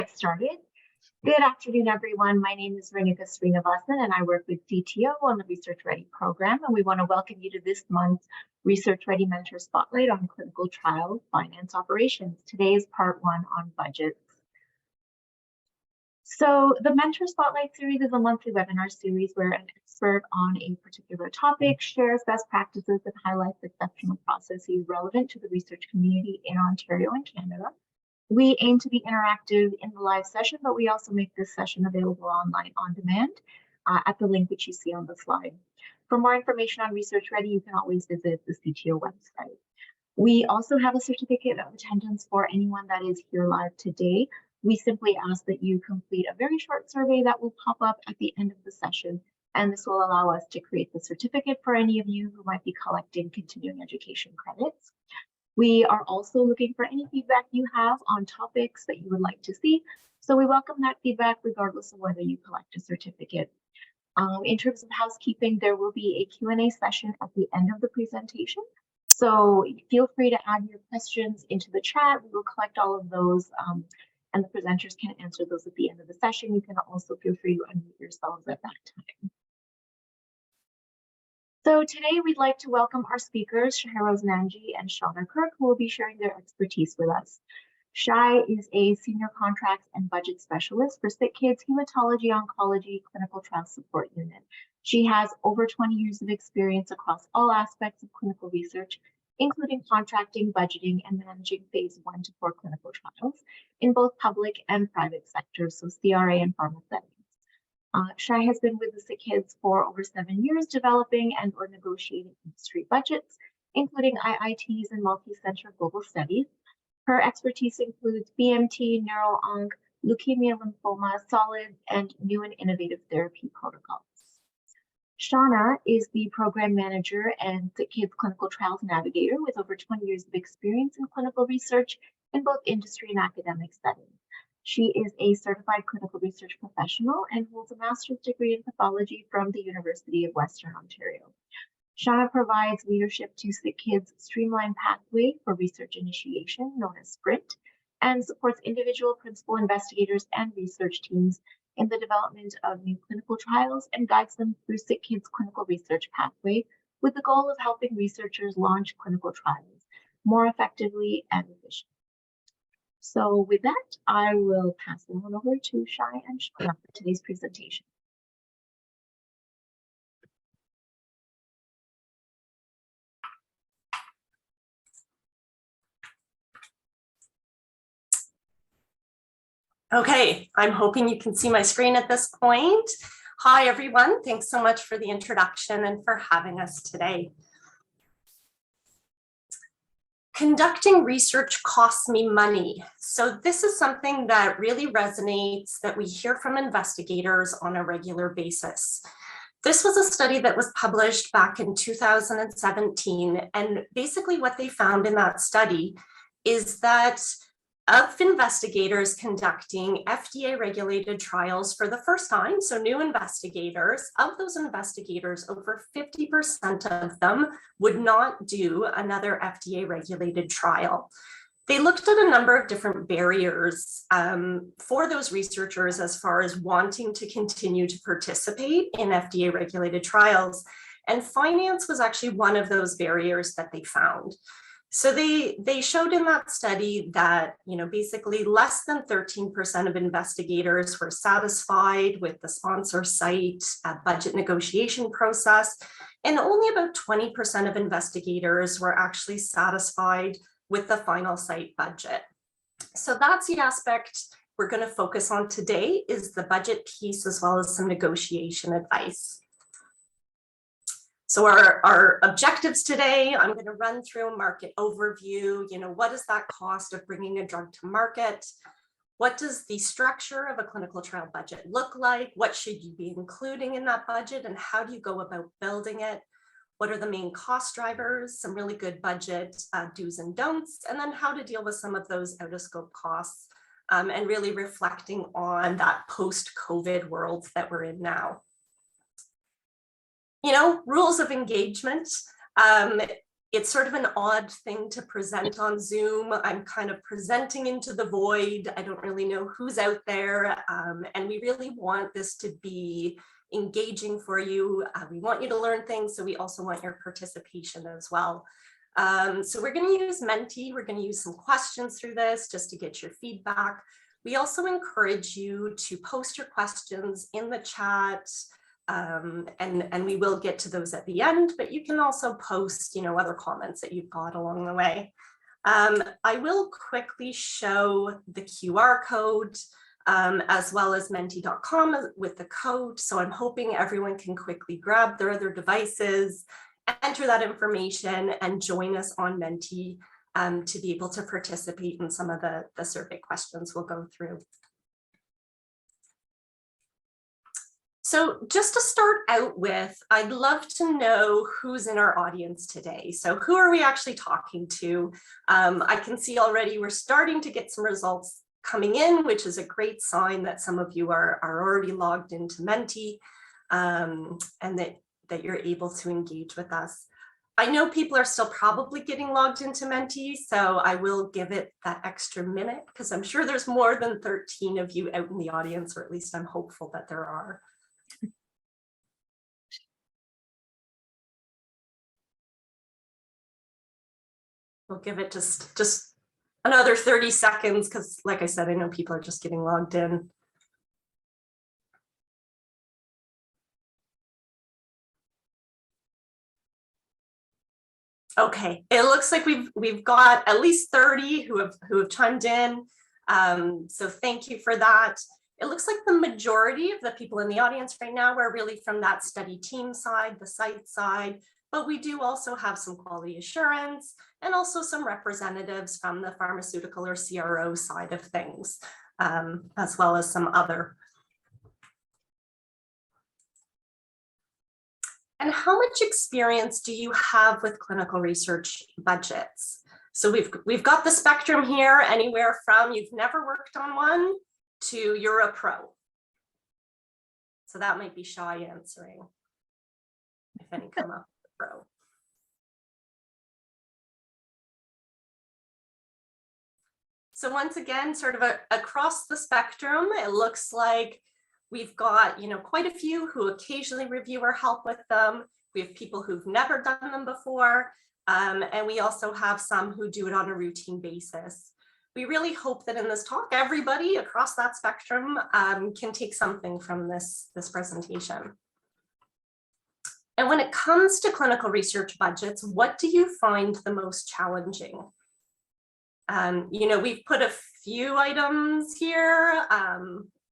Started. Good afternoon, everyone. My name is Renika Srinivasan, and I work with DTO on the Research Ready program. And we want to welcome you to this month's Research Ready Mentor Spotlight on Clinical Trial Finance Operations. Today is part one on budgets. So the Mentor Spotlight series is a monthly webinar series where an expert on a particular topic shares best practices and highlights exceptional processes relevant to the research community in Ontario and Canada. We aim to be interactive in the live session, but we also make this session available online on demand at the link which you see on the slide. For more information on Research Ready, you can always visit the CTO website. We also have a certificate of attendance for anyone that is here live today. We simply ask that you complete a very short survey that will pop up at the end of the session, and this will allow us to create the certificate for any of you who might be collecting continuing education credits. We are also looking for any feedback you have on topics that you would like to see. So we welcome that feedback regardless of whether you collect a certificate. In terms of housekeeping, there will be a Q&A session at the end of the presentation. So feel free to add your questions into the chat. We will collect all of those and the presenters can answer those at the end of the session. You can also feel free to unmute yourselves at that time. So today we'd like to welcome our speakers, Shaherose Nanji and Shauna Kirk, who will be sharing their expertise with us. Shai is a senior contracts and budget specialist for Sick Kids Hematology Oncology Clinical Trial Support Unit. She has over 20 years of experience across all aspects of clinical research, including contracting, budgeting, and managing phase 1 to 4 clinical trials in both public and private sectors, so CRA and pharma settings. Shai has been with the Sick Kids for over 7 years, developing and or negotiating industry budgets, including IITs and multi-center global studies. Her expertise includes BMT, neuro-onc, leukemia, lymphoma, solid, and new and innovative therapy protocols. Shauna is the program manager and Sick Kids Clinical Trials Navigator with over 20 years of experience in clinical research in both industry and academic settings. She is a certified clinical research professional and holds a master's degree in pathology from the University of Western Ontario. Shauna provides leadership to Sick Kids' streamlined pathway for research initiation, known as SPRINT, and supports individual principal investigators and research teams in the development of new clinical trials and guides them through Sick Kids' clinical research pathway with the goal of helping researchers launch clinical trials more effectively and efficiently. So with that, I will pass it on over to Shai and Shauna for today's presentation. Okay, I'm hoping you can see my screen at this point. Hi, everyone. Thanks so much for the introduction and for having us today. Conducting research costs me money. So this is something that really resonates, that we hear from investigators on a regular basis. This was a study that was published back in 2017. And basically what they found in that study is that of investigators conducting FDA-regulated trials for the first time, so new investigators, of those investigators, over 50% of them would not do another FDA-regulated trial. They looked at a number of different barriers for those researchers as far as wanting to continue to participate in FDA-regulated trials, and finance was actually one of those barriers that they found. So they showed in that study that, basically less than 13% of investigators were satisfied with the sponsor site budget negotiation process, and only about 20% of investigators were actually satisfied with the final site budget. So that's the aspect we're going to focus on today, is the budget piece as well as some negotiation advice. So our objectives today, I'm going to run through a market overview. What is that cost of bringing a drug to market? What does the structure of a clinical trial budget look like? What should you be including in that budget, and how do you go about building it? What are the main cost drivers, some really good budget do's and don'ts, and then how to deal with some of those out of scope costs, and really reflecting on that post-COVID world that we're in now. Rules of engagement. It's sort of an odd thing to present on Zoom. I'm kind of presenting into the void. I don't really know who's out there. And we really want this to be engaging for you. We want you to learn things, so we also want your participation as well. So we're going to use Menti. We're going to use some questions through this just to get your feedback. We also encourage you to post your questions in the chat, and we will get to those at the end, but you can also post, other comments that you've got along the way. I will quickly show the QR code as well as menti.com with the code. So I'm hoping everyone can quickly grab their other devices, enter that information, and join us on Menti to be able to participate in some of the survey questions we'll go through. So just to start out with, I'd love to know who's in our audience today. So who are we actually talking to? I can see already we're starting to get some results coming in, which is a great sign that some of you are already logged into Menti, and that you're able to engage with us. I know people are still probably getting logged into Menti, so I will give it that extra minute because I'm sure there's more than 13 of you out in the audience, or at least I'm hopeful that there are. We'll give it just another 30 seconds because, like I said, I know people are just getting logged in. Okay, it looks like we've got at least 30 who have chimed in. So thank you for that. It looks like the majority of the people in the audience right now are really from that study team side, the site side, but we do also have some quality assurance and also some representatives from the pharmaceutical or CRO side of things, as well as some other. And how much experience do you have with clinical research budgets? So we've got the spectrum here, anywhere from you've never worked on one to you're a pro. So that might be Shai answering, if any come up with pro. So once again, sort of across the spectrum, it looks like we've got, quite a few who occasionally review or help with them. We have people who've never done them before. And we also have some who do it on a routine basis. We really hope that in this talk, everybody across that spectrum can take something from this presentation. And when it comes to clinical research budgets, what do you find the most challenging? We've put a few items here.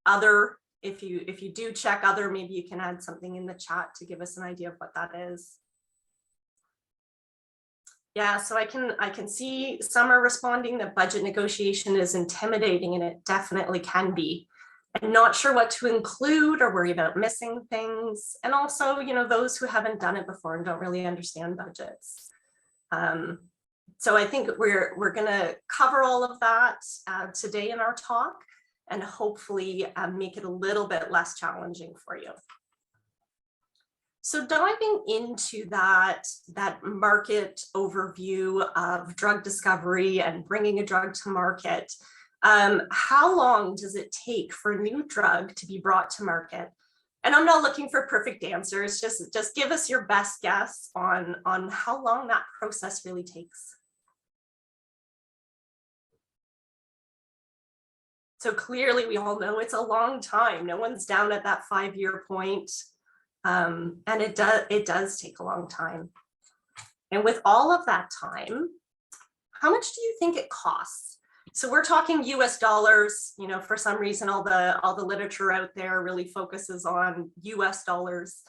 Other, if you do check other, maybe you can add something in the chat to give us an idea of what that is. Yeah, so I can see some are responding that budget negotiation is intimidating, and it definitely can be. I'm not sure what to include or worry about missing things. And also, those who haven't done it before and don't really understand budgets. So I think we're going to cover all of that today in our talk, and hopefully make it a little bit less challenging for you. So diving into that market overview of drug discovery and bringing a drug to market, how long does it take for a new drug to be brought to market? And I'm not looking for perfect answers, just give us your best guess on how long that process really takes. So clearly we all know it's a long time. No one's down at that 5-year point. And it does take a long time. And with all of that time, how much do you think it costs? So we're talking US dollars. For some reason, all the literature out there really focuses on US dollars.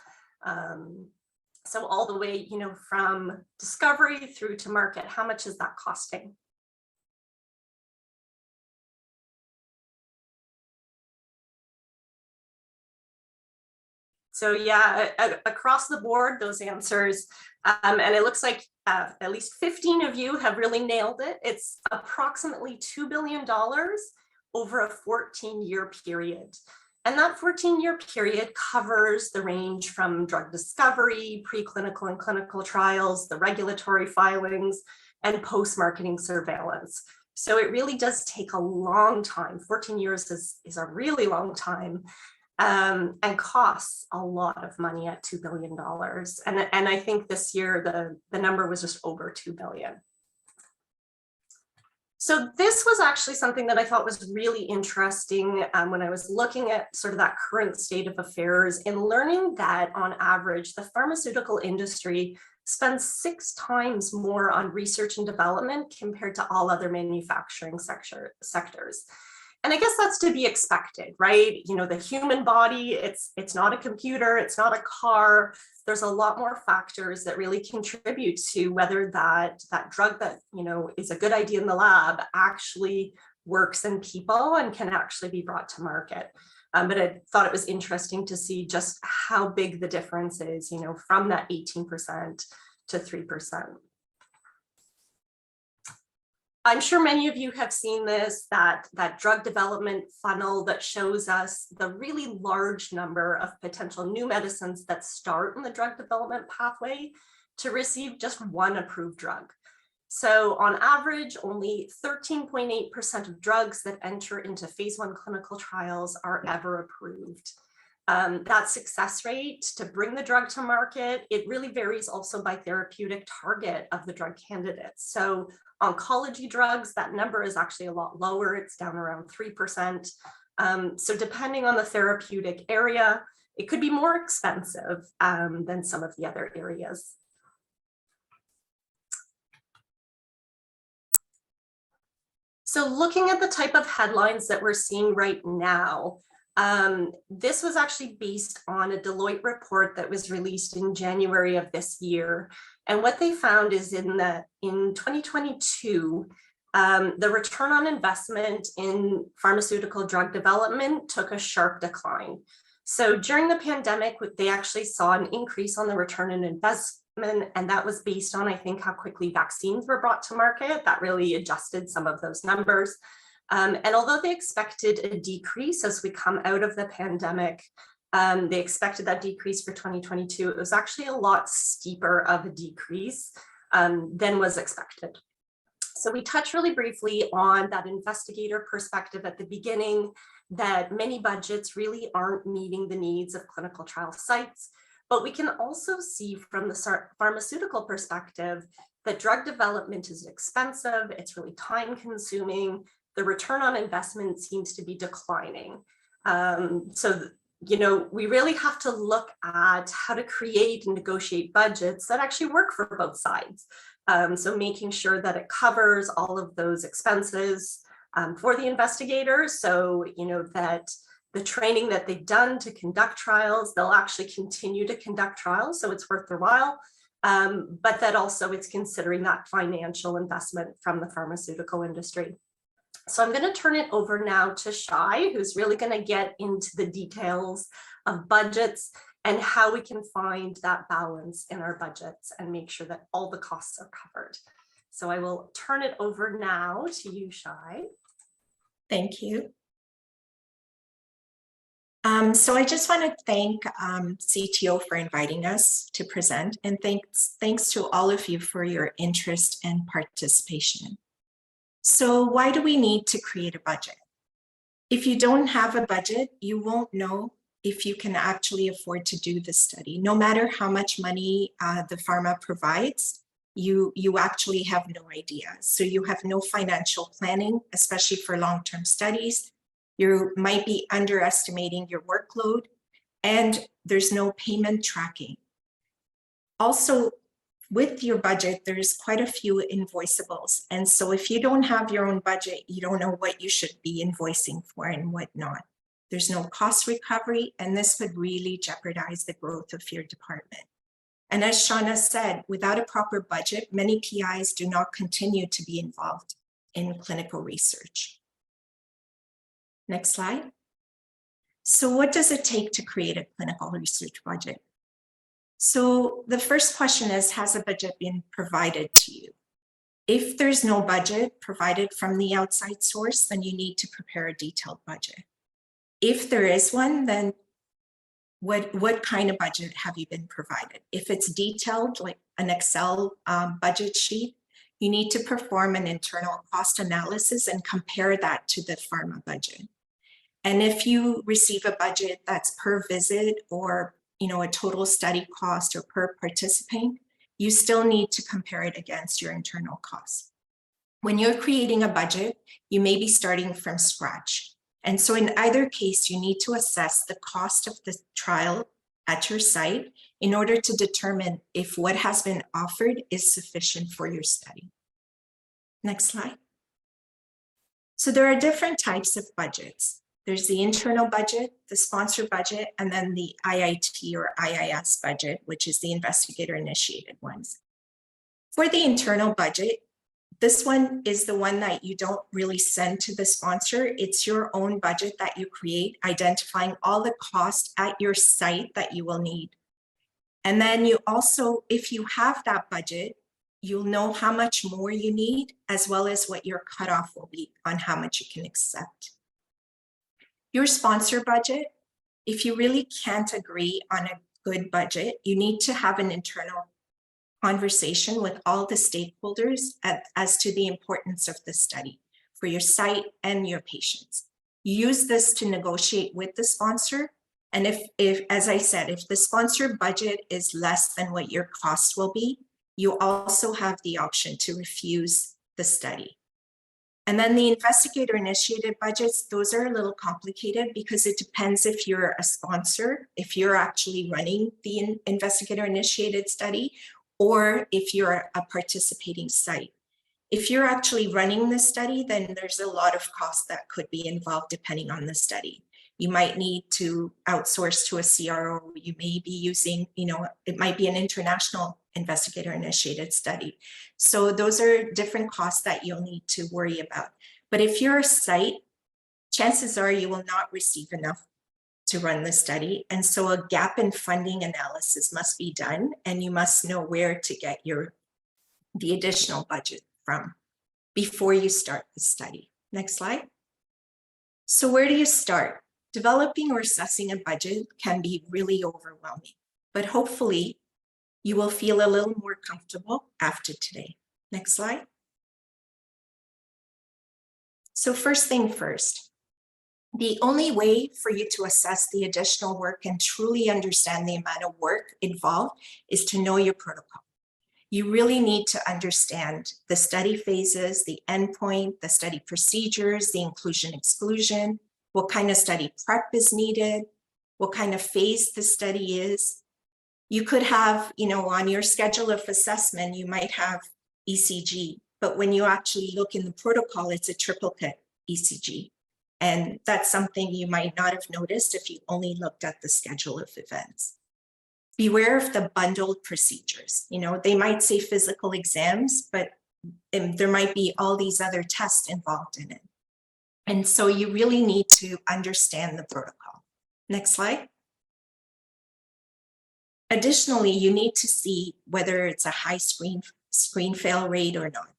So all the way, from discovery through to market, how much is that costing? So yeah, across the board, those answers, and it looks like at least 15 of you have really nailed it. It's approximately $2 billion over a 14-year period. And that 14-year period covers the range from drug discovery, preclinical and clinical trials, the regulatory filings, and post-marketing surveillance. So it really does take a long time. 14 years is a really long time, and costs a lot of money at $2 billion. And I think this year the number was just over 2 billion. So this was actually something that I thought was really interesting when I was looking at sort of that current state of affairs and learning that on average, the pharmaceutical industry spends 6 times more on research and development compared to all other manufacturing sectors. And I guess that's to be expected, right? You know, the human body, it's not a computer, it's not a car. There's a lot more factors that really contribute to whether that drug that, you know, is a good idea in the lab actually works in people and can actually be brought to market. But I thought it was interesting to see just how big the difference is, you know, from that 18% to 3%. I'm sure many of you have seen this, that drug development funnel that shows us the really large number of potential new medicines that start in the drug development pathway to receive just one approved drug. So on average, only 13.8% of drugs that enter into phase 1 clinical trials are ever approved. That success rate to bring the drug to market, it really varies also by therapeutic target of the drug candidates. So oncology drugs, that number is actually a lot lower. It's down around 3%. So depending on the therapeutic area, it could be more expensive than some of the other areas. So looking at the type of headlines that we're seeing right now, this was actually based on a Deloitte report that was released in January of this year. And what they found is in 2022, the return on investment in pharmaceutical drug development took a sharp decline. So during the pandemic, they actually saw an increase on the return on investment, and that was based on, I think, how quickly vaccines were brought to market. That really adjusted some of those numbers. And although they expected a decrease as we come out of the pandemic, they expected that decrease for 2022. It was actually a lot steeper of a decrease than was expected. So we touched really briefly on that investigator perspective at the beginning, that many budgets really aren't meeting the needs of clinical trial sites. But we can also see from the pharmaceutical perspective that drug development is expensive, it's really time consuming. The return on investment seems to be declining. So, you know, we really have to look at how to create and negotiate budgets that actually work for both sides. So making sure that it covers all of those expenses for the investigators. So, you know, that the training that they've done to conduct trials, they'll actually continue to conduct trials, so it's worth their while. But that also it's considering that financial investment from the pharmaceutical industry. So I'm going to turn it over now to Shai, who's really going to get into the details of budgets and how we can find that balance in our budgets and make sure that all the costs are covered. So I will turn it over now to you, Shai. Thank you. So I just want to thank CTO for inviting us to present, and thanks to all of you for your interest and participation. So why do we need to create a budget? If you don't have a budget, you won't know if you can actually afford to do the study. No matter how much money the pharma provides, you actually have no idea. So you have no financial planning, especially for long-term studies. You might be underestimating your workload, and there's no payment tracking. Also, with your budget, there's quite a few invoiceables. And so if you don't have your own budget, you don't know what you should be invoicing for and what not. There's no cost recovery, and this could really jeopardize the growth of your department. And as Shauna said, without a proper budget, many PIs do not continue to be involved in clinical research. Next slide. So what does it take to create a clinical research budget? So the first question is, has a budget been provided to you? If there's no budget provided from the outside source, then you need to prepare a detailed budget. If there is one, then what kind of budget have you been provided? If it's detailed, like an Excel budget sheet, you need to perform an internal cost analysis and compare that to the pharma budget. And if you receive a budget that's per visit or a total study cost or per participant, you still need to compare it against your internal costs. When you're creating a budget, you may be starting from scratch. And so in either case, you need to assess the cost of the trial at your site in order to determine if what has been offered is sufficient for your study. Next slide. So there are different types of budgets. There's the internal budget, the sponsor budget, and then the IIT or IIS budget, which is the investigator-initiated ones. For the internal budget, this one is the one that you don't really send to the sponsor. It's your own budget that you create, identifying all the costs at your site that you will need. And then you also, if you have that budget, you'll know how much more you need, as well as what your cutoff will be on how much you can accept. Your sponsor budget, if you really can't agree on a good budget, you need to have an internal conversation with all the stakeholders as to the importance of the study for your site and your patients. You use this to negotiate with the sponsor. And if, as I said, if the sponsor budget is less than what your cost will be, you also have the option to refuse the study. And then the investigator-initiated budgets, those are a little complicated because it depends if you're a sponsor, if you're actually running the investigator-initiated study, or if you're a participating site. If you're actually running the study, then there's a lot of costs that could be involved depending on the study. You might need to outsource to a CRO. You may be using, it might be an international investigator-initiated study. So those are different costs that you'll need to worry about. But if you're a site, chances are you will not receive enough to run the study. And so a gap in funding analysis must be done, and you must know where to get the additional budget from before you start the study. Next slide. So where do you start? Developing or assessing a budget can be really overwhelming, but hopefully you will feel a little more comfortable after today. Next slide. So first thing first, the only way for you to assess the additional work and truly understand the amount of work involved is to know your protocol. You really need to understand the study phases, the endpoint, the study procedures, the inclusion/exclusion, what kind of study prep is needed, what kind of phase the study is. You could have, on your schedule of assessment, you might have ECG, but when you actually look in the protocol, it's a triplicate ECG. And that's something you might not have noticed if you only looked at the schedule of events. Beware of the bundled procedures. They might say physical exams, but there might be all these other tests involved in it. And so you really need to understand the protocol. Next slide. Additionally, you need to see whether it's a high screen fail rate or not.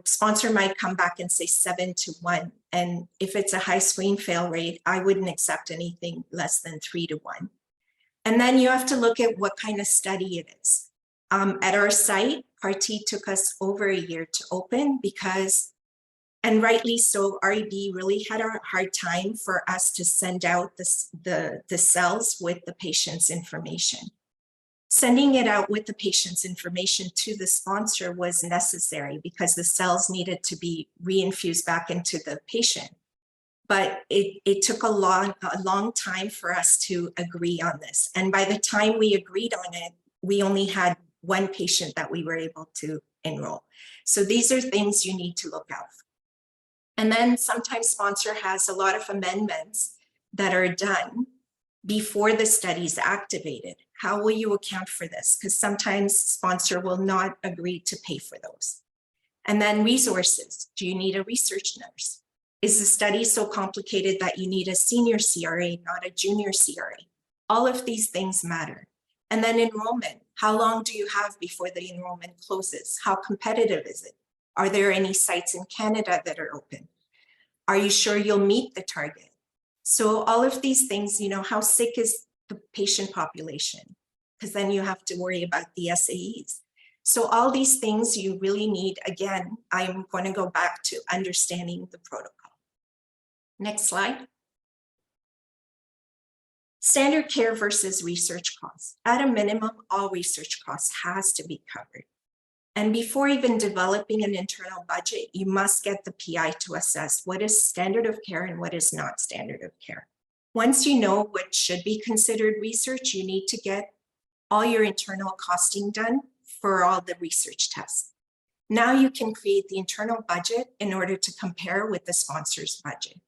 Sponsor might come back and say 7-1. And if it's a high screen fail rate, I wouldn't accept anything less than 3-1. And then you have to look at what kind of study it is. At our site, CAR-T took us over a year to open because, and rightly so, REB really had a hard time for us to send out the cells with the patient's information. Sending it out with the patient's information to the sponsor was necessary because the cells needed to be reinfused back into the patient. But it took a long time for us to agree on this. And by the time we agreed on it, we only had one patient that we were able to enroll. So these are things you need to look out for. And then sometimes sponsor has a lot of amendments that are done before the study is activated. How will you account for this? Because sometimes sponsor will not agree to pay for those. And then resources. Do you need a research nurse? Is the study so complicated that you need a senior CRA, not a junior CRA? All of these things matter. And then enrollment. How long do you have before the enrollment closes? How competitive is it? Are there any sites in Canada that are open? Are you sure you'll meet the target? So all of these things, how sick is the patient population? Because then you have to worry about the SAEs. So all these things you really need, again, I'm going to go back to understanding the protocol. Next slide. Standard care versus research costs. At a minimum, all research costs has to be covered. And before even developing an internal budget, you must get the PI to assess what is standard of care and what is not standard of care. Once you know what should be considered research, you need to get all your internal costing done for all the research tests. Now you can create the internal budget in order to compare with the sponsor's budget.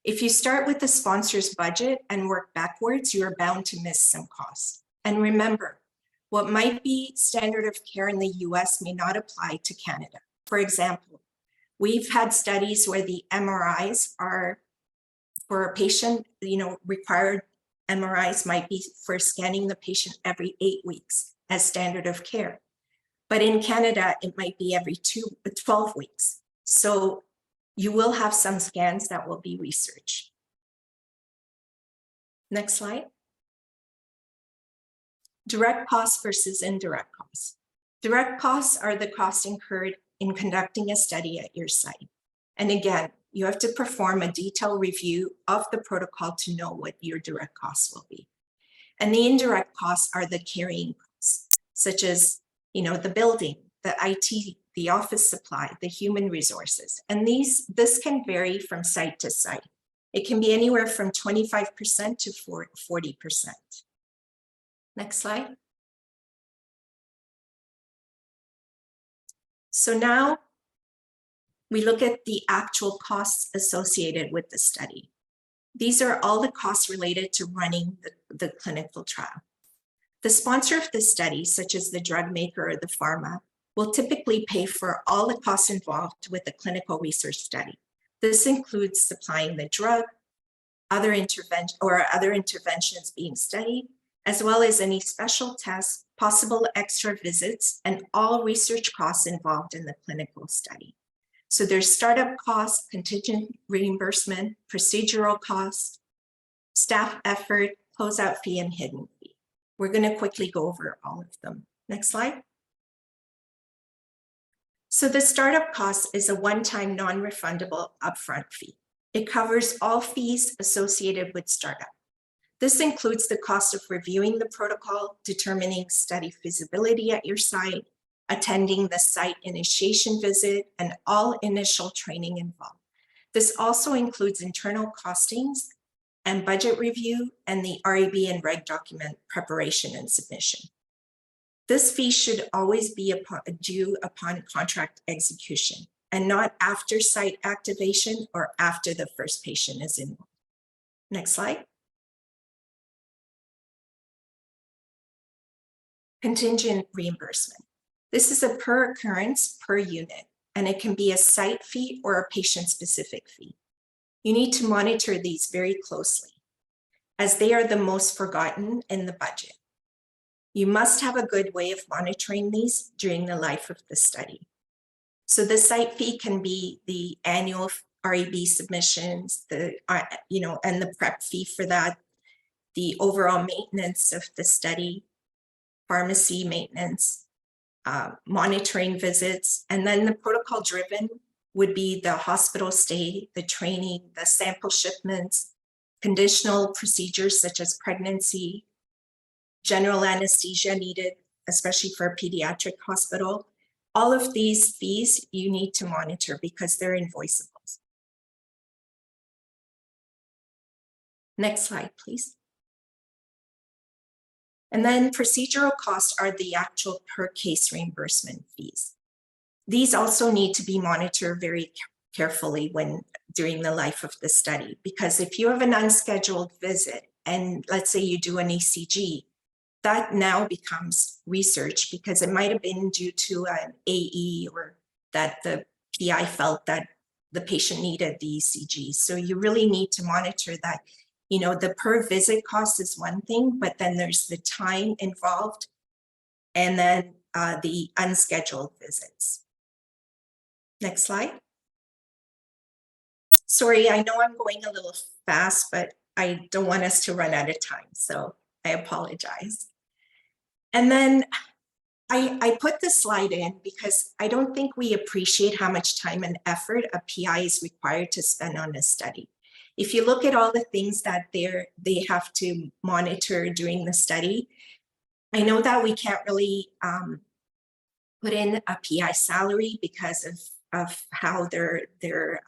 If you start with the sponsor's budget and work backwards, you are bound to miss some costs. And remember, what might be standard of care in the US may not apply to Canada. For example, we've had studies where the MRIs are for a patient, required MRIs might be for scanning the patient every 8 weeks as standard of care. But in Canada, it might be every 12 weeks. So you will have some scans that will be research. Next slide. Direct costs versus indirect costs. Direct costs are the costs incurred in conducting a study at your site. And again, you have to perform a detailed review of the protocol to know what your direct costs will be. And the indirect costs are the carrying costs, such as the building, the IT, the office supply, the human resources. And this can vary from site to site. It can be anywhere from 25% to 40%. Next slide. So now we look at the actual costs associated with the study. These are all the costs related to running the clinical trial. The sponsor of the study, such as the drug maker or the pharma, will typically pay for all the costs involved with the clinical research study. This includes supplying the drug, other interventions being studied, as well as any special tests, possible extra visits, and all research costs involved in the clinical study. So there's startup costs, contingent reimbursement, procedural costs, staff effort, closeout fee, and hidden fee. We're going to quickly go over all of them. Next slide. So the startup cost is a one-time non-refundable upfront fee. It covers all fees associated with startup. This includes the cost of reviewing the protocol, determining study feasibility at your site, attending the site initiation visit, and all initial training involved. This also includes internal costings and budget review and the REB and reg document preparation and submission. This fee should always be due upon contract execution and not after site activation or after the first patient is enrolled. Next slide. Contingent reimbursement. This is a per occurrence per unit, and it can be a site fee or a patient-specific fee. You need to monitor these very closely, as they are the most forgotten in the budget. You must have a good way of monitoring these during the life of the study. So the site fee can be the annual REB submissions, and the prep fee for that, the overall maintenance of the study, pharmacy maintenance, monitoring visits, and then the protocol driven would be the hospital stay, the training, the sample shipments, conditional procedures such as pregnancy, general anesthesia needed, especially for a pediatric hospital. All of these fees you need to monitor because they're invoiceable. Next slide, please. And then procedural costs are the actual per case reimbursement fees. These also need to be monitored very carefully during the life of the study, because if you have an unscheduled visit and let's say you do an ECG, that now becomes research because it might have been due to an AE or that the PI felt that the patient needed the ECG. So you really need to monitor that. The per visit cost is one thing, but then there's the time involved and then the unscheduled visits. Next slide. Sorry, I know I'm going a little fast, but I don't want us to run out of time, so I apologize. And then I put this slide in because I don't think we appreciate how much time and effort a PI is required to spend on a study. If you look at all the things that they have to monitor during the study, I know that we can't really put in a PI salary because of how they're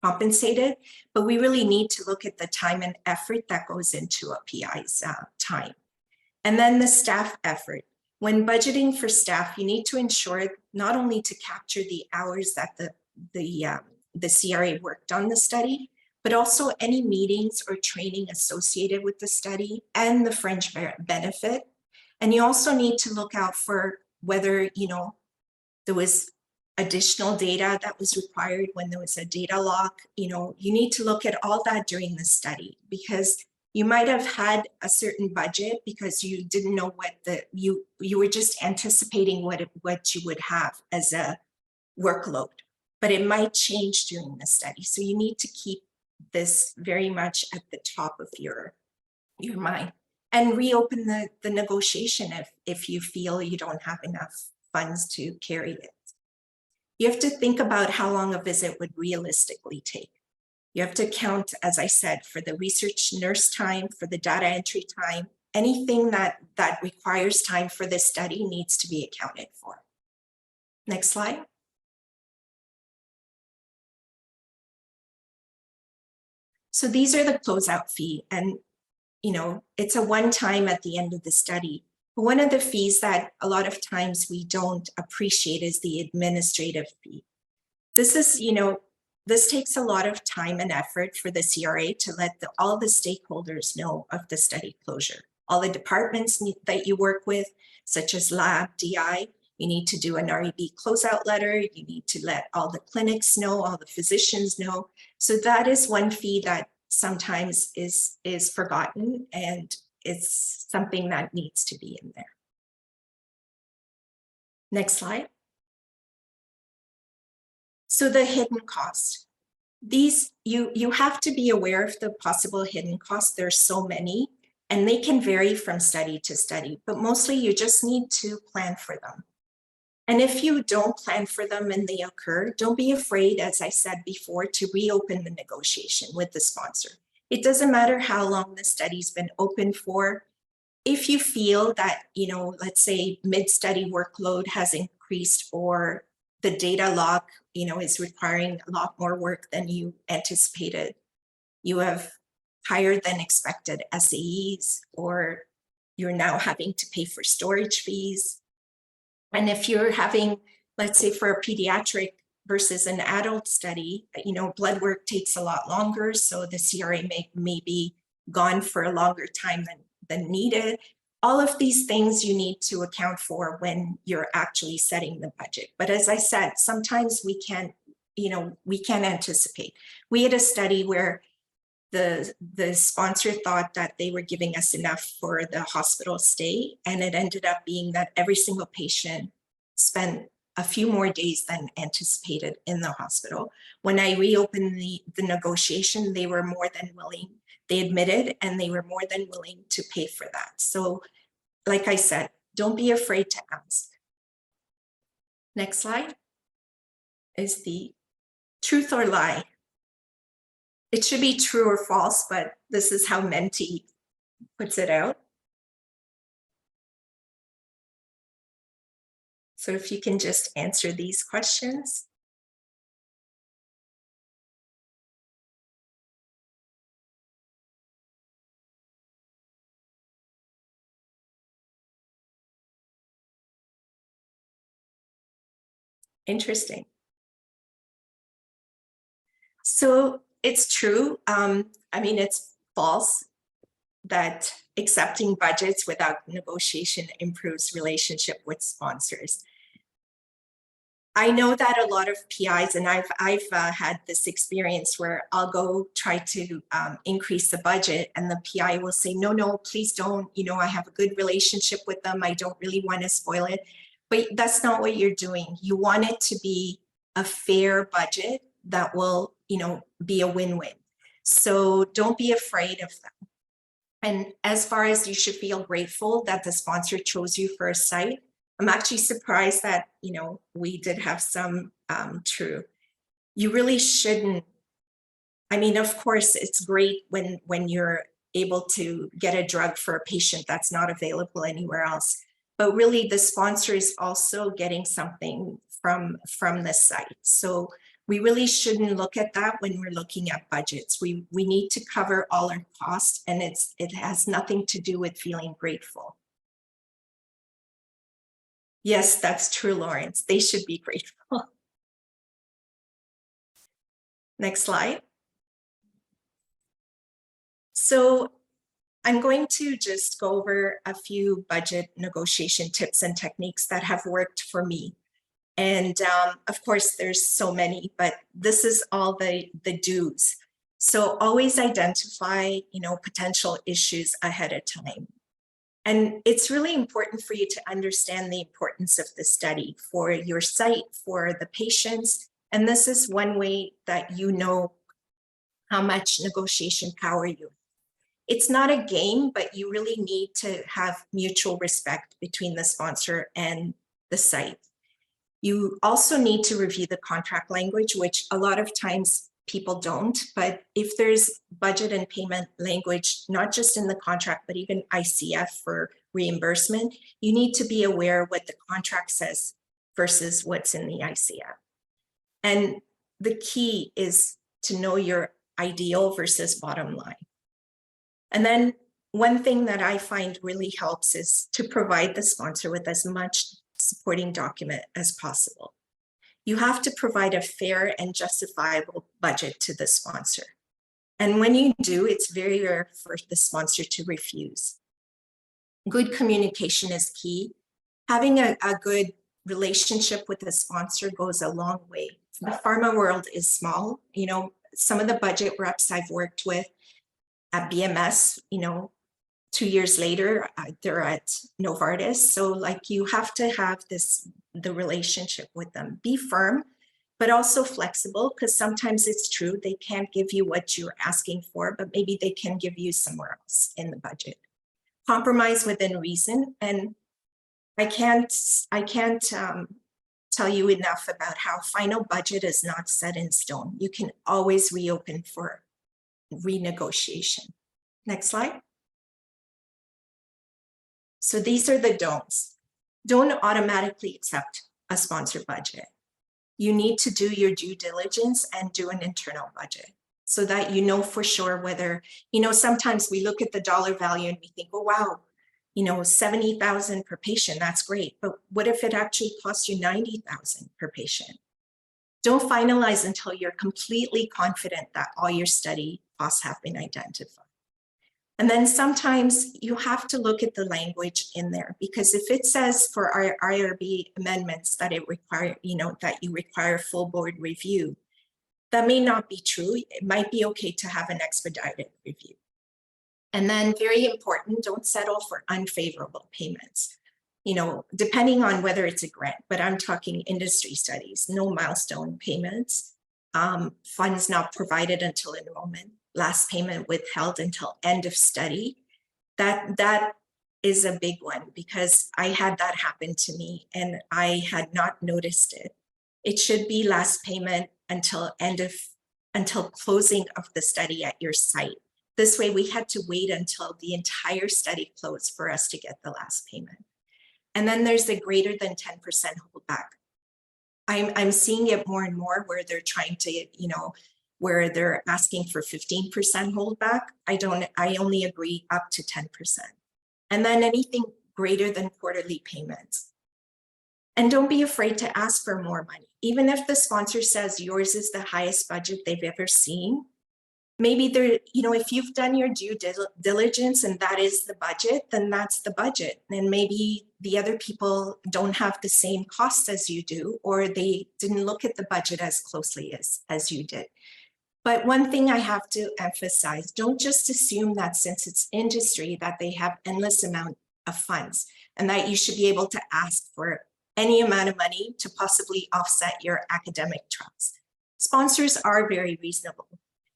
compensated, but we really need to look at the time and effort that goes into a PI's time. And then the staff effort. When budgeting for staff, you need to ensure not only to capture the hours that the CRA worked on the study, but also any meetings or training associated with the study and the fringe benefit. And you also need to look out for whether, there was additional data that was required when there was a data lock. You need to look at all that during the study, because you might have had a certain budget because you didn't know what you were just anticipating what you would have as a workload, but it might change during the study. So you need to keep this very much at the top of your mind, and reopen the negotiation if you feel you don't have enough funds to carry it. You have to think about how long a visit would realistically take. You have to account, as I said, for the research nurse time, for the data entry time. Anything that requires time for this study needs to be accounted for. Next slide. So these are the closeout fee, and it's a one-time at the end of the study. But one of the fees that a lot of times we don't appreciate is the administrative fee. This is, this takes a lot of time and effort for the CRA to let all the stakeholders know of the study closure. All the departments that you work with, such as lab, DI, you need to do an REB closeout letter. You need to let all the clinics know, all the physicians know. So that is one fee that sometimes is forgotten, and it's something that needs to be in there. Next slide. So the hidden cost. These, you have to be aware of the possible hidden costs. There's so many, and they can vary from study to study, but mostly you just need to plan for them. And if you don't plan for them and they occur, don't be afraid, as I said before, to reopen the negotiation with the sponsor. It doesn't matter how long the study's been open for. If you feel that, let's say mid-study workload has increased, or the data lock, is requiring a lot more work than you anticipated, you have higher than expected SAEs, or you're now having to pay for storage fees. And if you're having, let's say for a pediatric versus an adult study, blood work takes a lot longer, so the CRA may be gone for a longer time than needed. All of these things you need to account for when you're actually setting the budget. But as I said, sometimes we can't anticipate. We had a study where the sponsor thought that they were giving us enough for the hospital stay, and it ended up being that every single patient spent a few more days than anticipated in the hospital. When I reopened the negotiation, they were more than willing. They admitted, and they were more than willing to pay for that. So like I said, don't be afraid to ask. Next slide is the truth or lie. It should be true or false, but this is how Menti puts it out. So if you can just answer these questions. Interesting. So it's true. It's false that accepting budgets without negotiation improves relationship with sponsors. I know that a lot of PIs, and I've had this experience where I'll go try to increase the budget, and the PI will say, no, please don't. I have a good relationship with them. I don't really want to spoil it. But that's not what you're doing. You want it to be a fair budget that will, be a win-win. So don't be afraid of them. And as far as you should feel grateful that the sponsor chose you for a site, I'm actually surprised that, we did have some true. You really shouldn't. I mean, of course, it's great when you're able to get a drug for a patient that's not available anywhere else. But really, the sponsor is also getting something from the site. So we really shouldn't look at that when we're looking at budgets. We need to cover all our costs, and it has nothing to do with feeling grateful. Yes, that's true, Lawrence. They should be grateful. Next slide. So I'm going to just go over a few budget negotiation tips and techniques that have worked for me. And of course, there's so many, but this is all the do's. So always identify, potential issues ahead of time. And it's really important for you to understand the importance of the study for your site, for the patients. And this is one way that you know how much negotiation power you have. It's not a game, but you really need to have mutual respect between the sponsor and the site. You also need to review the contract language, which a lot of times people don't. But if there's budget and payment language, not just in the contract, but even ICF for reimbursement, you need to be aware what the contract says versus what's in the ICF. And the key is to know your ideal versus bottom line. And then one thing that I find really helps is to provide the sponsor with as much supporting document as possible. You have to provide a fair and justifiable budget to the sponsor. And when you do, it's very rare for the sponsor to refuse. Good communication is key. Having a good relationship with the sponsor goes a long way. The pharma world is small. Some of the budget reps I've worked with at BMS, 2 years later, they're at Novartis. So you have to have the relationship with them. Be firm, but also flexible, because sometimes it's true, they can't give you what you're asking for, but maybe they can give you somewhere else in the budget. Compromise within reason. And I can't tell you enough about how final budget is not set in stone. You can always reopen for renegotiation. Next slide. So these are the don'ts. Don't automatically accept a sponsor budget. You need to do your due diligence and do an internal budget so that you know for sure whether, sometimes we look at the dollar value and we think, oh, wow, 70,000 per patient, that's great. But what if it actually costs you 90,000 per patient? Don't finalize until you're completely confident that all your study costs have been identified. And then sometimes you have to look at the language in there, because if it says for our IRB amendments that it require, that you require full board review, that may not be true. It might be okay to have an expedited review. And then very important, don't settle for unfavorable payments. Depending on whether it's a grant, but I'm talking industry studies, no milestone payments, funds not provided until enrollment, last payment withheld until end of study. That is a big one, because I had that happen to me and I had not noticed it. It should be last payment until closing of the study at your site. This way we had to wait until the entire study closed for us to get the last payment. And then there's the greater than 10% holdback. I'm seeing it more and more where they're trying to, where they're asking for 15% holdback. I only agree up to 10%. And then anything greater than quarterly payments. And don't be afraid to ask for more money. Even if the sponsor says yours is the highest budget they've ever seen, maybe they're, if you've done your due diligence and that is the budget, then that's the budget. And maybe the other people don't have the same costs as you do, or they didn't look at the budget as closely as you did. But one thing I have to emphasize, don't just assume that since it's industry that they have endless amount of funds and that you should be able to ask for any amount of money to possibly offset your academic trust. Sponsors are very reasonable.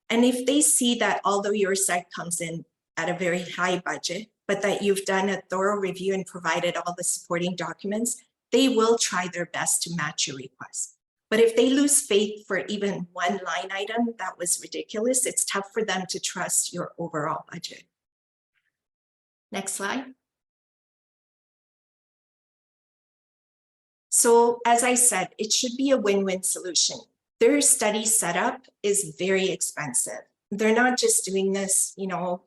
And if they see that although your site comes in at a very high budget, but that you've done a thorough review and provided all the supporting documents, they will try their best to match your request. But if they lose faith for even one line item that was ridiculous, it's tough for them to trust your overall budget. Next slide. So as I said, it should be a win-win solution. Their study setup is very expensive. They're not just doing this,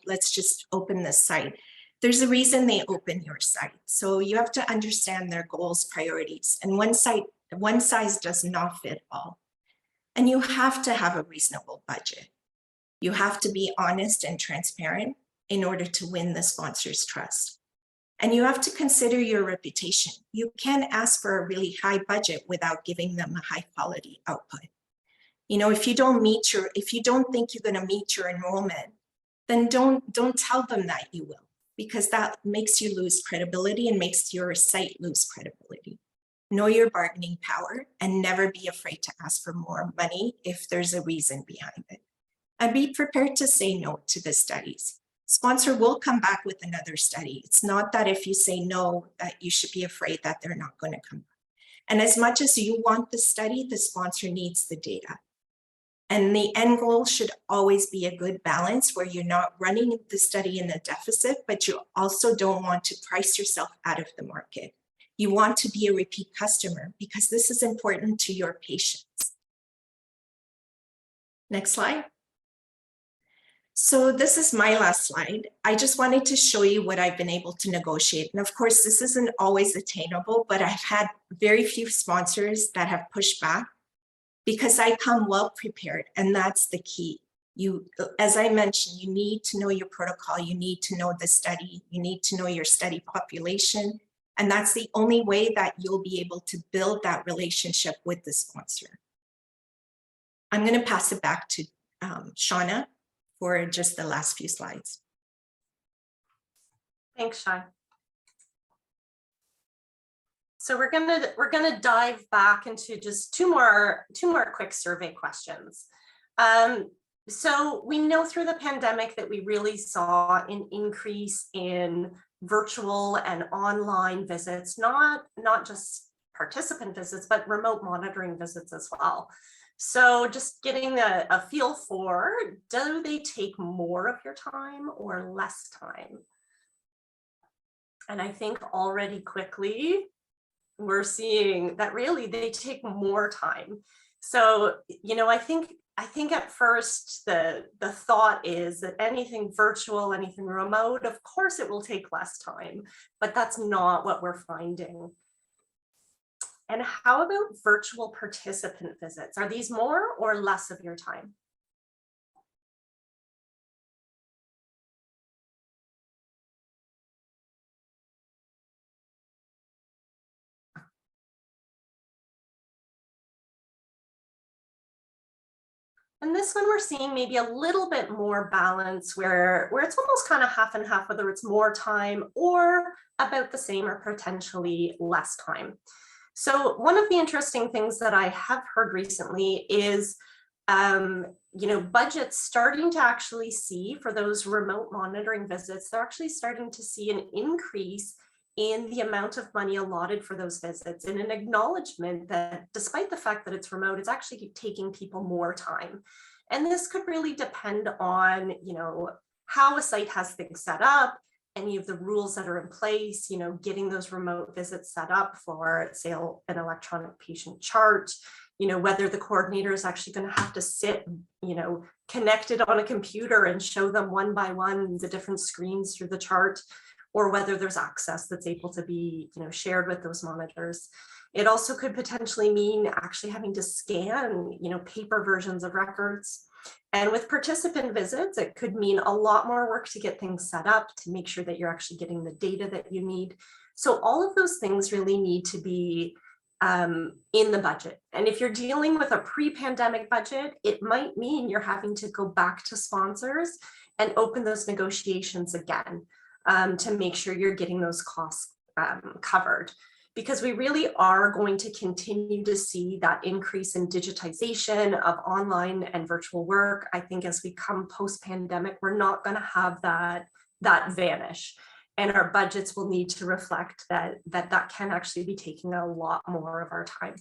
let's just open this site. There's a reason they open your site. So you have to understand their goals, priorities, and one size does not fit all. And you have to have a reasonable budget. You have to be honest and transparent in order to win the sponsor's trust. And you have to consider your reputation. You can't ask for a really high budget without giving them a high quality output. If you don't think you're going to meet your enrollment, then don't tell them that you will, because that makes you lose credibility and makes your site lose credibility. Know your bargaining power and never be afraid to ask for more money if there's a reason behind it. And be prepared to say no to the studies. Sponsor will come back with another study. It's not that if you say no, that you should be afraid that they're not going to come back. And as much as you want the study, the sponsor needs the data. And the end goal should always be a good balance where you're not running the study in a deficit, but you also don't want to price yourself out of the market. You want to be a repeat customer because this is important to your patients. Next slide. So this is my last slide. I just wanted to show you what I've been able to negotiate. And of course, this isn't always attainable, but I've had very few sponsors that have pushed back because I come well prepared, and that's the key. As I mentioned, you need to know your protocol, you need to know the study, you need to know your study population, and that's the only way that you'll be able to build that relationship with the sponsor. I'm going to pass it back to Shauna for just the last few slides. Thanks, Shai. So we're gonna dive back into just two more quick survey questions. So we know through the pandemic that we really saw an increase in virtual and online visits, not just participant visits, but remote monitoring visits as well. So just getting a feel for, do they take more of your time or less time? And I think already quickly, we're seeing that really they take more time. So, I think at first the thought is that anything virtual, anything remote, of course it will take less time, but that's not what we're finding. And how about virtual participant visits? Are these more or less of your time? And this one we're seeing maybe a little bit more balance where it's almost kind of half and half, whether it's more time or about the same or potentially less time. So one of the interesting things that I have heard recently is, budgets starting to actually see for those remote monitoring visits, they're actually starting to see an increase in the amount of money allotted for those visits, and an acknowledgement that despite the fact that it's remote, it's actually taking people more time. And this could really depend on, how a site has things set up, any of the rules that are in place, getting those remote visits set up for, say, an electronic patient chart, whether the coordinator is actually going to have to sit, connected on a computer and show them one by one the different screens through the chart, or whether there's access that's able to be, shared with those monitors. It also could potentially mean actually having to scan, paper versions of records. And with participant visits, it could mean a lot more work to get things set up, to make sure that you're actually getting the data that you need. So all of those things really need to be in the budget. And if you're dealing with a pre-pandemic budget, it might mean you're having to go back to sponsors and open those negotiations again to make sure you're getting those costs covered. because we really are going to continue to see that increase in digitization of online and virtual work. I think as we come post-pandemic, we're not going to have that vanish, and our budgets will need to reflect that can actually be taking a lot more of our time.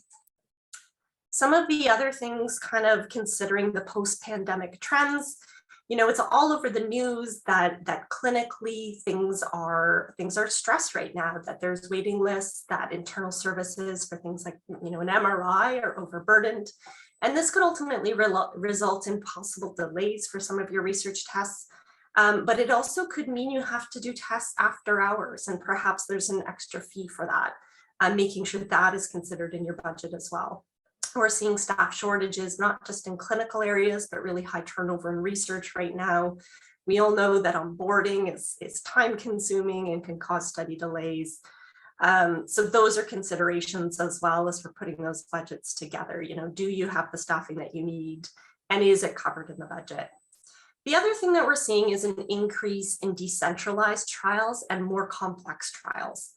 Some of the other things, kind of considering the post-pandemic trends, it's all over the news that clinically things are stressed right now, that there's waiting lists, that internal services for things like an MRI are overburdened. And this could ultimately result in possible delays for some of your research tests. But it also could mean you have to do tests after hours, and perhaps there's an extra fee for that, making sure that is considered in your budget as well. We're seeing staff shortages, not just in clinical areas, but really high turnover in research right now. We all know that onboarding is time consuming and can cause study delays. So those are considerations as well as for putting those budgets together. Do you have the staffing that you need, and is it covered in the budget? The other thing that we're seeing is an increase in decentralized trials and more complex trials.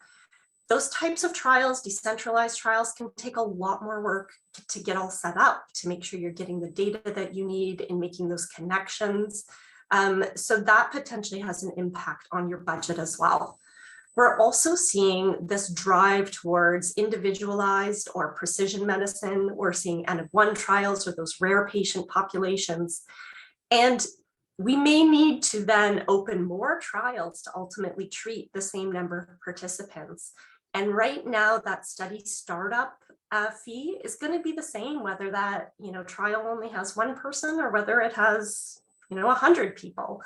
Those types of trials, decentralized trials, can take a lot more work to get all set up, to make sure you're getting the data that you need and making those connections. So that potentially has an impact on your budget as well. We're also seeing this drive towards individualized or precision medicine. We're seeing N-of-1 trials, or those rare patient populations. And we may need to then open more trials to ultimately treat the same number of participants. And right now, that study startup fee is going to be the same, whether that trial only has one person or whether it has 100 people.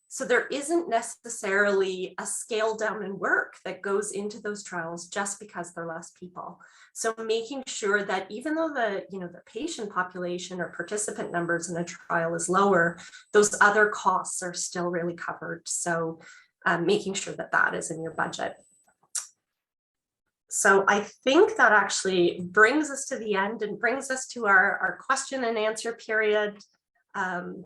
So there isn't necessarily a scale down in work that goes into those trials just because they're less people. So making sure that even though the patient population or participant numbers in a trial is lower, those other costs are still really covered. So making sure that that is in your budget. So I think that actually brings us to the end and brings us to our question and answer period.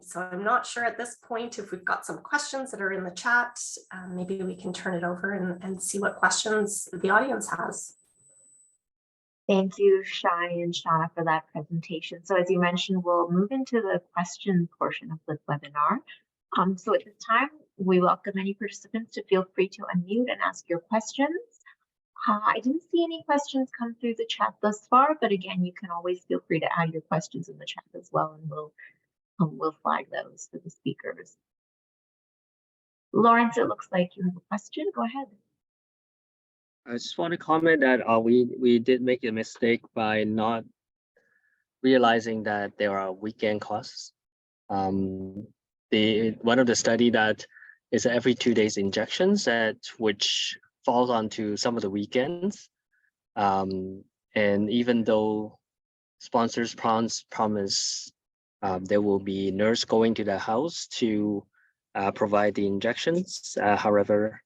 So I'm not sure at this point if we've got some questions that are in the chat. Maybe we can turn it over and see what questions the audience has. Thank you, Shai and Shauna, for that presentation. So as you mentioned, we'll move into the question portion of the webinar. So at this time, we welcome any participants to feel free to unmute and ask your questions. I didn't see any questions come through the chat thus far, but again, you can always feel free to add your questions in the chat as well, and we'll flag those for the speakers. Lawrence, it looks like you have a question. Go ahead. I just want to comment that we did make a mistake by not realizing that there are weekend costs. One of the study that is every 2 days injections, which falls onto some of the weekends. And even though sponsors promise there will be nurse going to the house to provide the injections. However,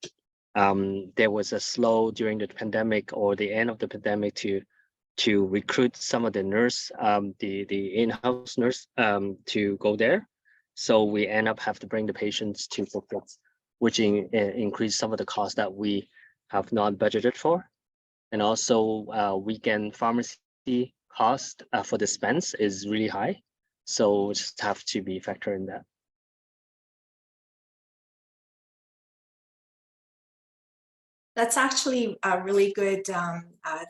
there was a slow during the pandemic or the end of the pandemic to recruit some of the nurse, the in-house nurse to go there. So we end up have to bring the patients to focus, which increase some of the costs that we have not budgeted for. And also weekend pharmacy cost for dispense is really high. So just have to be factored in that. That's actually a really good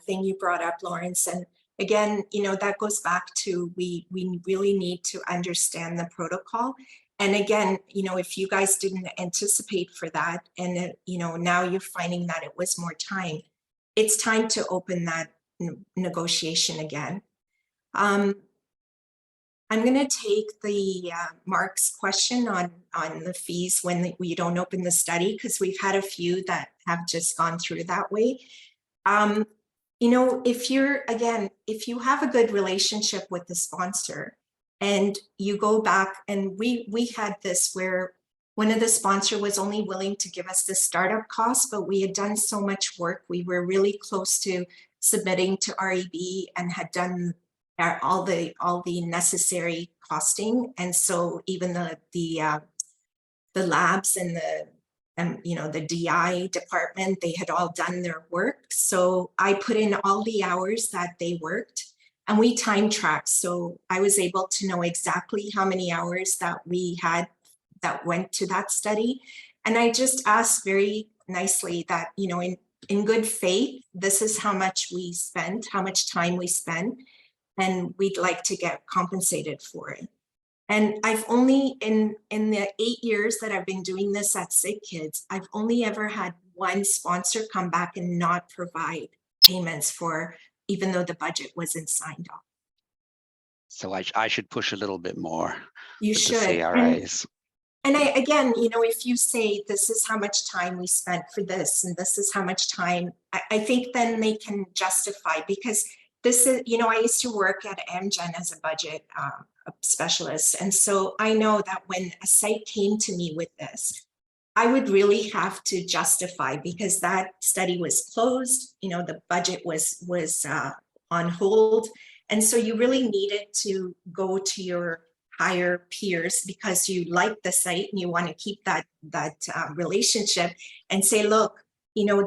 thing you brought up, Lawrence. And again, that goes back to we really need to understand the protocol. And again, if you guys didn't anticipate for that, and now you're finding that it was more time, it's time to open that negotiation again. I'm going to take the Mark's question on the fees when you don't open the study, because we've had a few that have just gone through that way. If you have a good relationship with the sponsor and you go back, and we had this where one of the sponsor was only willing to give us the startup cost, but we had done so much work. We were really close to submitting to REB and had done all the necessary costing, and so even the labs and the DI department, they had all done their work. So I put in all the hours that they worked and we time tracked. So I was able to know exactly how many hours that we had that went to that study. And I just asked very nicely that, in good faith, this is how much we spent, how much time we spent, and we'd like to get compensated for it. And I've only, in the 8 years that I've been doing this at Sick Kids, I've only ever had one sponsor come back and not provide payments for, even though the budget wasn't signed off. So I should push a little bit more. You with should. the CRAs. And again, if you say this is how much time we spent for this and this is how much time, I think then they can justify, because this is, I used to work at Amgen as a budget specialist. And so I know that when a site came to me with this, I would really have to justify, because that study was closed, the budget was on hold. And so you really needed to go to your higher peers because you like the site and you want to keep that relationship and say, look,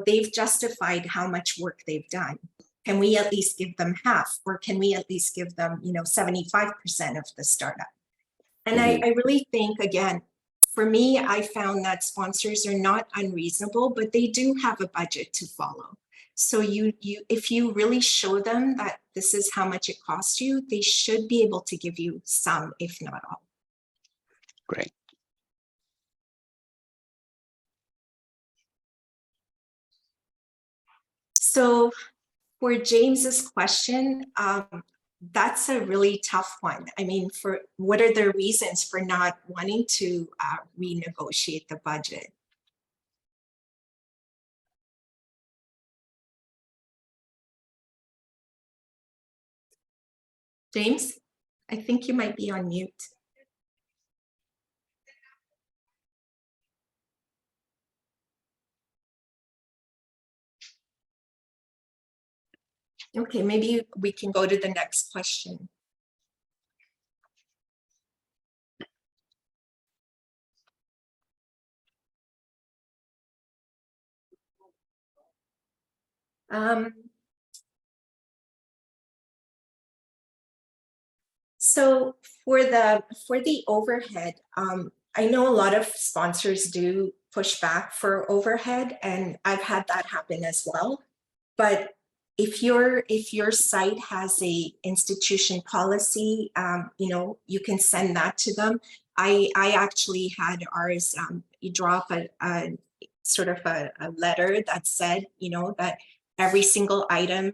they've justified how much work they've done. Can we at least give them half, or can we at least give them 75% of the startup? And I really think, again, for me, I found that sponsors are not unreasonable, but they do have a budget to follow. So if you really show them that this is how much it costs you, they should be able to give you some, if not all. Great. So for James's question, that's a really tough one. I mean, for what are the reasons for not wanting to renegotiate the budget? James, I think you might be on mute. Okay, maybe we can go to the next question. So for the overhead, I know a lot of sponsors do push back for overhead, and I've had that happen as well. But if your site has a institution policy, you can send that to them. I actually had ours. You drop a sort of a letter that said, that every single item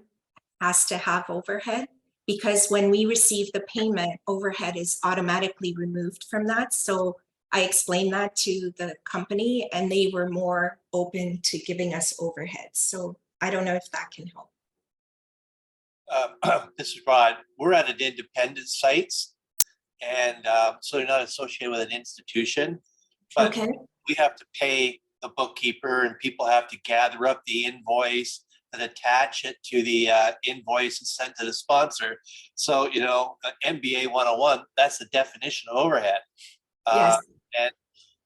has to have overhead, because when we receive the payment, overhead is automatically removed from that. So I explained that to the company and they were more open to giving us overhead. So I don't know if that can help. This is Rod. We're at an independent sites, and so they're not associated with an institution. But Okay. we have to pay the bookkeeper, and people have to gather up the invoice and attach it to the invoice and send to the sponsor. So, MBA 101, that's the definition of overhead. Yes. And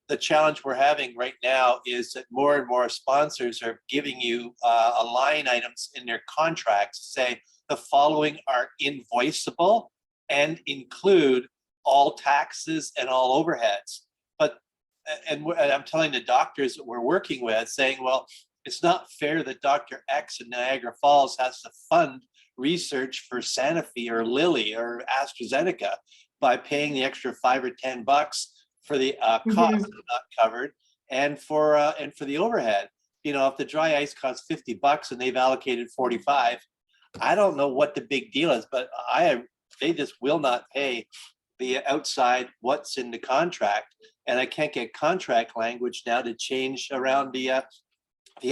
the challenge we're having right now is that more and more sponsors are giving you a line items in their contracts to say the following are invoiceable and include all taxes and all overheads. But and I'm telling the doctors that we're working with, saying, well, it's not fair that Dr. X in Niagara Falls has to fund research for Sanofi or Lilly or AstraZeneca by paying the extra $5 or $10 for the cost not covered, and for the overhead. If the dry ice costs $50 and they've allocated 45, I don't know what the big deal is, but they just will not pay the outside what's in the contract, and I can't get contract language now to change around the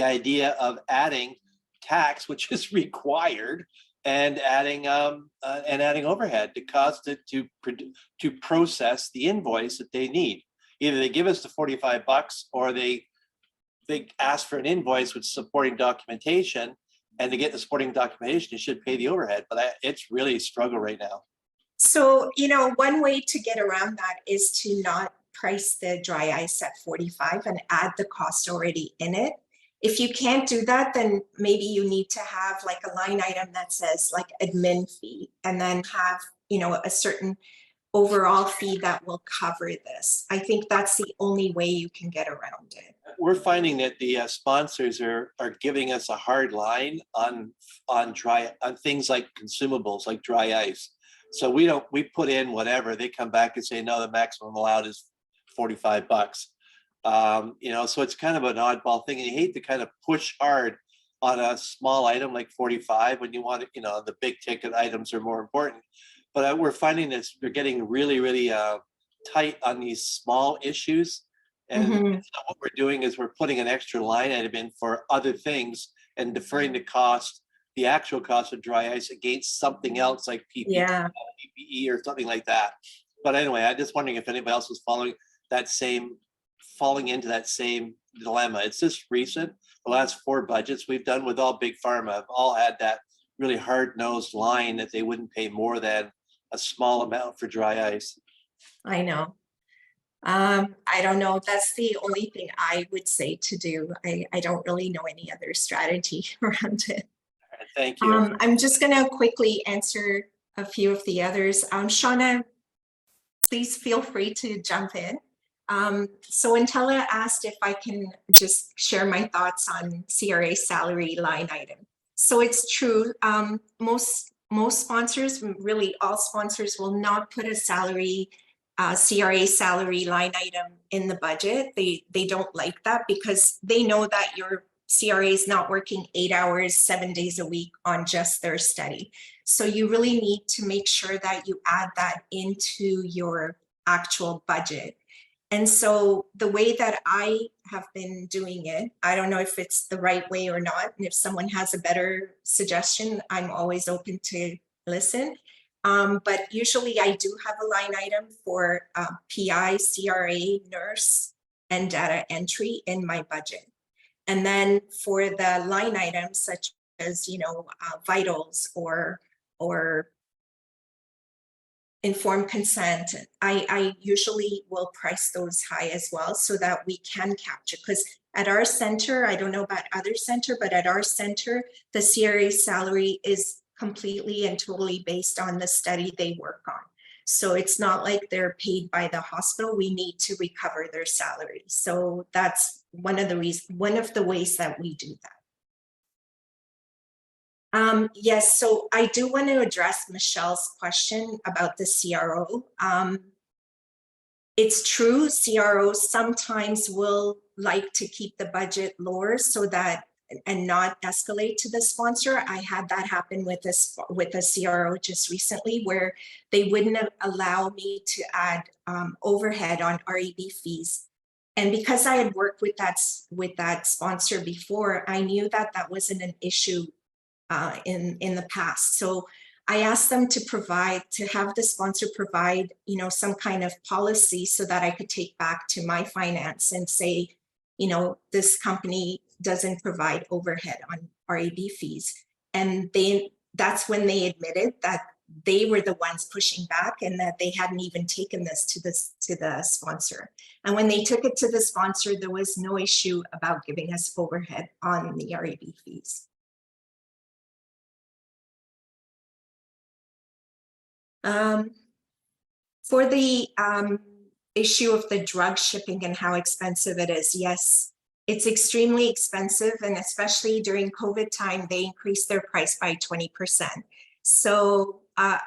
idea of adding tax, which is required, and adding overhead to cost it to process the invoice that they need. Either they give us the $45 or they ask for an invoice with supporting documentation, and to get the supporting documentation, you should pay the overhead. But it's really a struggle right now. So, one way to get around that is to not price the dry ice at 45 and add the cost already in it. If you can't do that, then maybe you need to have like a line item that says like admin fee, and then have, you know, a certain overall fee that will cover this. I think that's the only way you can get around it. We're finding that the sponsors are giving us a hard line on things like consumables, like dry ice. So we put in whatever, they come back and say, no, the maximum allowed is $45. You know, so it's kind of an oddball thing. And you hate to kind of push hard on a small item like 45 when you want to, you know, the big ticket items are more important. But we're finding that they're getting really, really tight on these small issues. And so what we're doing is we're putting an extra line item in for other things and deferring the cost, the actual cost of dry ice against something else like PPE or something like that. But anyway, I'm just wondering if anybody else was falling into that same dilemma. It's just recent. The last 4 budgets we've done with all big pharma have all had that really hard-nosed line that they wouldn't pay more than a small amount for dry ice. I know. I don't know. That's the only thing I would say to do. I don't really know any other strategy around it. Thank you. I'm just going to quickly answer a few of the others. Shauna, please feel free to jump in. So Intella asked if I can just share my thoughts on CRA salary line item. So it's true. Most sponsors, really all sponsors, will not put a salary CRA salary line item in the budget. They don't like that because they know that your CRA is not working 8 hours, 7 days a week on just their study. So you really need to make sure that you add that into your actual budget. And so the way that I have been doing it, I don't know if it's the right way or not. And if someone has a better suggestion, I'm always open to listen. But usually I do have a line item for PI, CRA, nurse, and data entry in my budget. And then for the line items such as, you know, vitals or informed consent, I usually will price those high as well so that we can capture, because at our center, I don't know about other center, but at our center, the CRA salary is completely and totally based on the study they work on. So it's not like they're paid by the hospital. We need to recover their salary. So that's one of the ways that we do that. Yes, so I do want to address Michelle's question about the CRO. It's true, CROs sometimes will like to keep the budget lower so that and not escalate to the sponsor. I had that happen with a CRO just recently where they wouldn't allow me to add overhead on REB fees. And because I had worked with that sponsor before, I knew that that wasn't an issue in the past. So I asked them to have the sponsor provide, you know, some kind of policy so that I could take back to my finance and say, you know, this company doesn't provide overhead on REB fees. And that's when they admitted that they were the ones pushing back and that they hadn't even taken this to the sponsor. And when they took it to the sponsor, there was no issue about giving us overhead on the REB fees. For the issue of the drug shipping and how expensive it is, yes, it's extremely expensive, and especially during COVID time, they increased their price by 20%. So I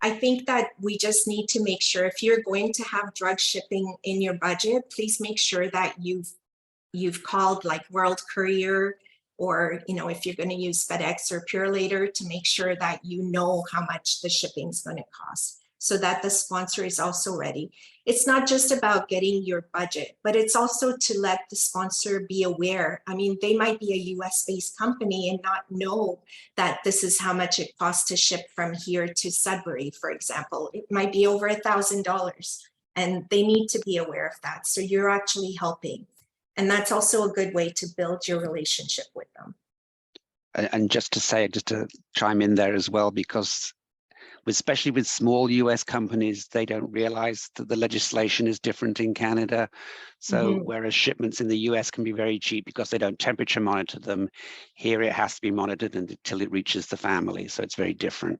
think that we just need to make sure if you're going to have drug shipping in your budget, please make sure that you've called like World Courier, or, you know, if you're going to use FedEx or Purelator, to make sure that you know how much the shipping is going to cost, so that the sponsor is also ready. It's not just about getting your budget, but it's also to let the sponsor be aware. I mean, they might be a US-based company and not know that this is how much it costs to ship from here to Sudbury, for example. It might be over $1,000, and they need to be aware of that. So you're actually helping. And that's also a good way to build your relationship with them. And just to chime in there as well, because especially with small US companies, they don't realize that the legislation is different in Canada. So whereas shipments in the US can be very cheap because they don't temperature monitor them, here it has to be monitored until it reaches the family. So it's very different.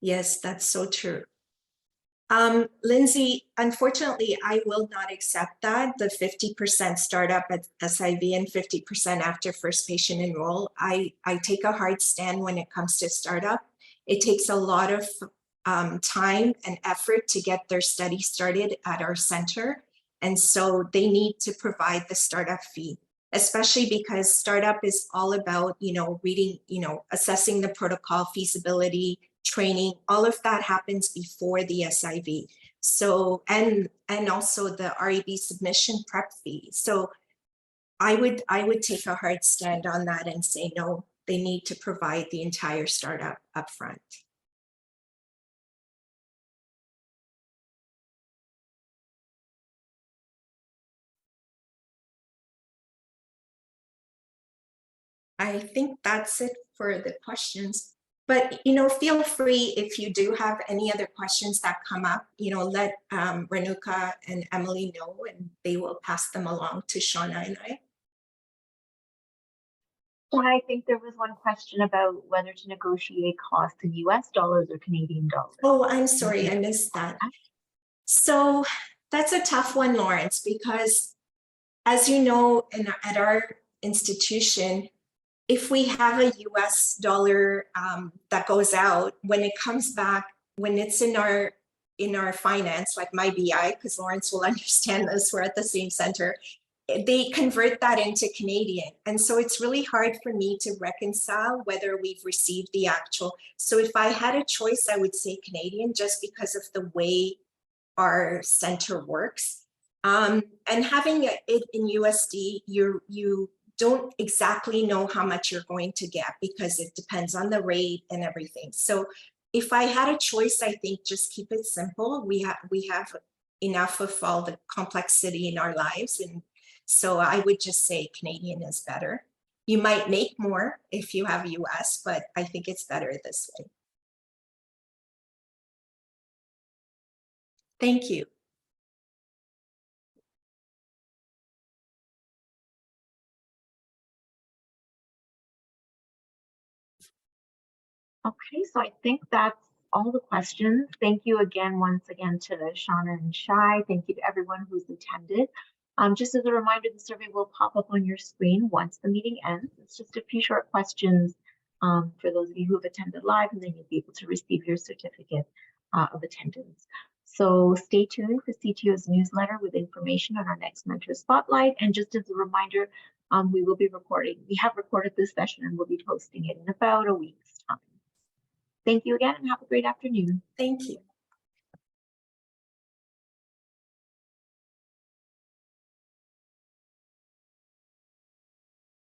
Yes, that's so true. Lindsay, unfortunately, I will not accept that, the 50% startup at SIV and 50% after first patient enroll. I take a hard stand when it comes to startup. It takes a lot of time and effort to get their study started at our center. And so they need to provide the startup fee, especially because startup is all about, reading, assessing the protocol, feasibility, training, all of that happens before the SIV. So, and also the REB submission prep fee. So I would take a hard stand on that and say, no, they need to provide the entire startup upfront. I think that's it for the questions. But, feel free if you do have any other questions that come up, let Renuka and Emily know, and they will pass them along to Shauna and I. I think there was one question about whether to negotiate costs in US dollars or Canadian dollars. Oh, I'm sorry, I missed that. So that's a tough one, Lawrence, because as you know, at our institution, if we have a US dollar that goes out, when it comes back, when it's in our finance, like my BI, because Lawrence will understand this, we're at the same center, they convert that into Canadian. And so it's really hard for me to reconcile whether we've received the actual. So if I had a choice, I would say Canadian, just because of the way our center works. And having it in USD, you don't exactly know how much you're going to get because it depends on the rate and everything. So if I had a choice, I think just keep it simple. We have enough of all the complexity in our lives. And so I would just say Canadian is better. You might make more if you have US, but I think it's better this way. Thank you. Okay, so I think that's all the questions. Thank you again, once again, to Shauna and Shai. Thank you to everyone who's attended. Just as a reminder, the survey will pop up on your screen once the meeting ends. It's just a few short questions for those of you who have attended live, and then you'll be able to receive your certificate of attendance. So stay tuned for CTO's newsletter with information on our next Mentor Spotlight. And just as a reminder, we have recorded this session and we'll be posting it in about a week's time. Thank you again and have a great afternoon. Thank you.